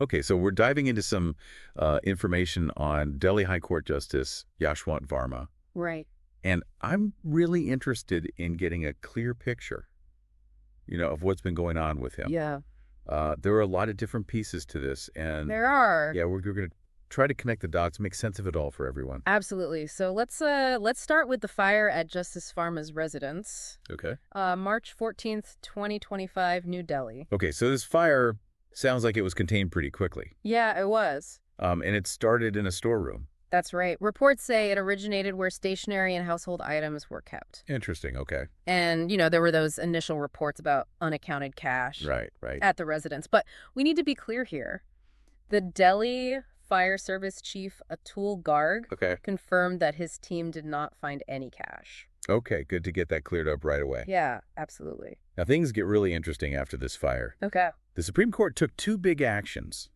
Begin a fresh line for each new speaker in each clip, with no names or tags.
Okay, so we're diving into some information on Delhi High Court Justice Yashwant Varma,
Right.
and I'm really interested in getting a clear picture, of what's been going on with him.
Yeah.
There are a lot of different pieces to this, and
There are.
yeah, we're going to try to connect the dots, make sense of it all for everyone.
Absolutely. So let's start with the fire at Justice Varma's residence.
Okay.
March 14th, 2025, New Delhi.
Okay, so this fire sounds like it was contained pretty quickly,
Yeah, it was.
and it started in a storeroom.
That's right. Reports say it originated where stationery and household items were kept.
Interesting. Okay.
And, there were those initial reports about unaccounted cash
Right. Right.
at the residence. But we need to be clear here. The Delhi Fire Service Chief Atul Garg
Okay.
confirmed that his team did not find any cash.
Okay. Good to get that cleared up right away.
Yeah, absolutely.
Now things get really interesting after this fire.
Okay.
The Supreme Court took two big actions.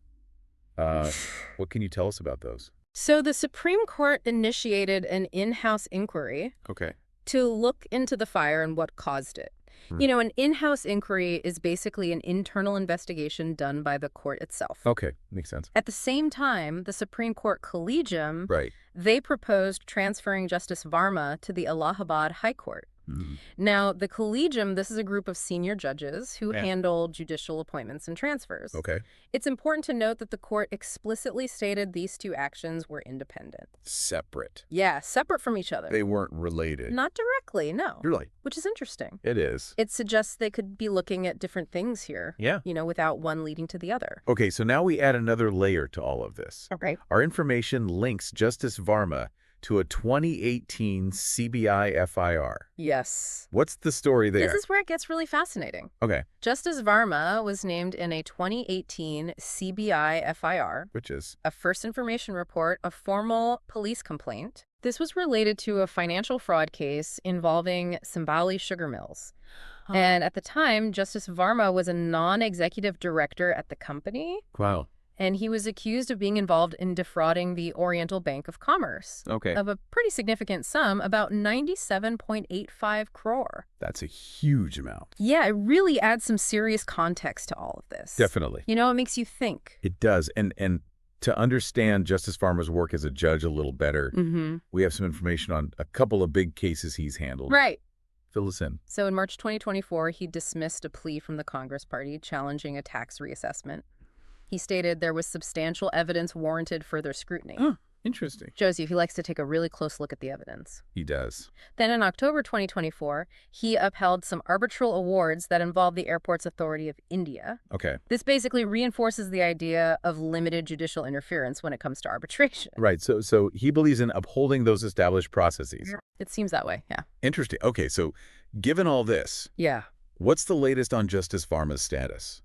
What can you tell us about those?
So the Supreme Court initiated an in-house inquiry
Okay.
to look into the fire and what caused it. An in-house inquiry is basically an internal investigation done by the court itself.
Okay. Makes sense.
At the same time, the Supreme Court Collegium,
Right.
they proposed transferring Justice Varma to the Allahabad High Court.
Mhm.
Now, the Collegium, this is a group of senior judges who
Yeah.
handle judicial appointments and transfers.
Okay.
It's important to note that the court explicitly stated these two actions were independent.
Separate.
Yeah, separate from each other.
They weren't related.
Not directly, no.
Really?
Which is interesting.
It is.
It suggests they could be looking at different things here.
Yeah.
Without one leading to the other.
Okay, so now we add another layer to all of this.
Okay.
Our information links Justice Varma to a 2018 CBI FIR.
Yes.
What's the story there?
This is where it gets really fascinating.
Okay.
Justice Varma was named in a 2018 CBI FIR,
Which is?
a first information report, a formal police complaint. This was related to a financial fraud case involving Simbali sugar mills. And at the time, Justice Varma was a non-executive director at the company,
Wow.
and he was accused of being involved in defrauding the Oriental Bank of Commerce
Okay.
of a pretty significant sum, about 97.85 crore.
That's a huge amount.
Yeah, it really adds some serious context to all of this.
Definitely.
It makes you think.
It does. And to understand Justice Varma's work as a judge a little better, we have some information on a couple of big cases he's handled.
Right.
Fill us in.
So in March 2024, he dismissed a plea from the Congress Party challenging a tax reassessment. He stated there was substantial evidence warranted further scrutiny.
Oh, interesting.
Josie, he likes to take a really close look at the evidence.
He does.
Then in October 2024, he upheld some arbitral awards that involved the Airports Authority of India.
Okay.
This basically reinforces the idea of limited judicial interference when it comes to arbitration.
Right. So he believes in upholding those established processes.
It seems that way, yeah.
Interesting. Okay, so given all this,
Yeah.
what's the latest on Justice Varma's status?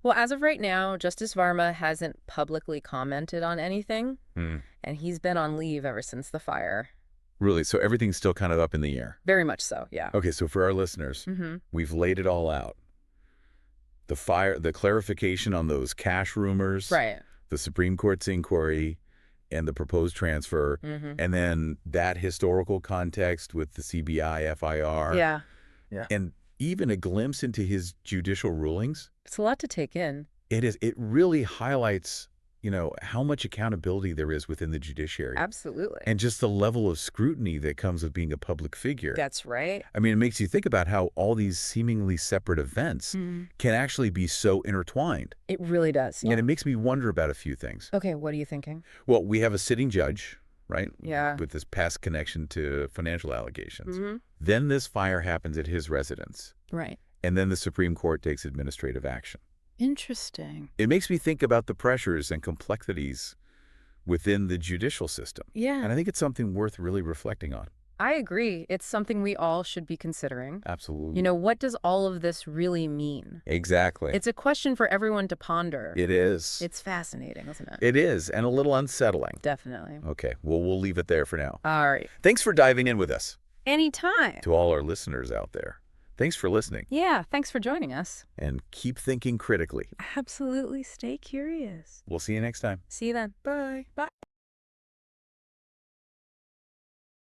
Well, as of right now, Justice Varma hasn't publicly commented on anything,
Hmm.
and he's been on leave ever since the fire.
Really? So everything's still kind of up in the air?
Very much so, yeah.
Okay, so for our listeners, we've laid it all out. The clarification on those cash rumors,
Right.
the Supreme Court's inquiry, and the proposed transfer, and then that historical context with the CBI FIR,
Yeah.
and even a glimpse into his judicial rulings.
It's a lot to take in.
It really highlights, how much accountability there is within the judiciary.
Absolutely.
And just the level of scrutiny that comes with being a public figure.
That's right.
I mean, it makes you think about how all these seemingly separate events can actually be so intertwined.
It really does.
And it makes me wonder about a few things.
Okay, what are you thinking?
Well, we have a sitting judge, right?
Yeah.
With this past connection to financial allegations. Then this fire happens at his residence.
Right.
And then the Supreme Court takes administrative action.
Interesting.
It makes me think about the pressures and complexities within the judicial system.
Yeah.
And I think it's something worth really reflecting on.
I agree. It's something we all should be considering.
Absolutely.
What does all of this really mean?
Exactly.
It's a question for everyone to ponder.
It is.
It's fascinating, isn't it?
It is, and a little unsettling.
Definitely.
Okay, well, we'll leave it there for now.
All right.
Thanks for diving in with us.
Anytime.
To all our listeners out there, thanks for listening.
Yeah, thanks for joining us.
And keep thinking critically.
Absolutely. Stay curious.
We'll see you next time.
See you then.
Bye.
Bye.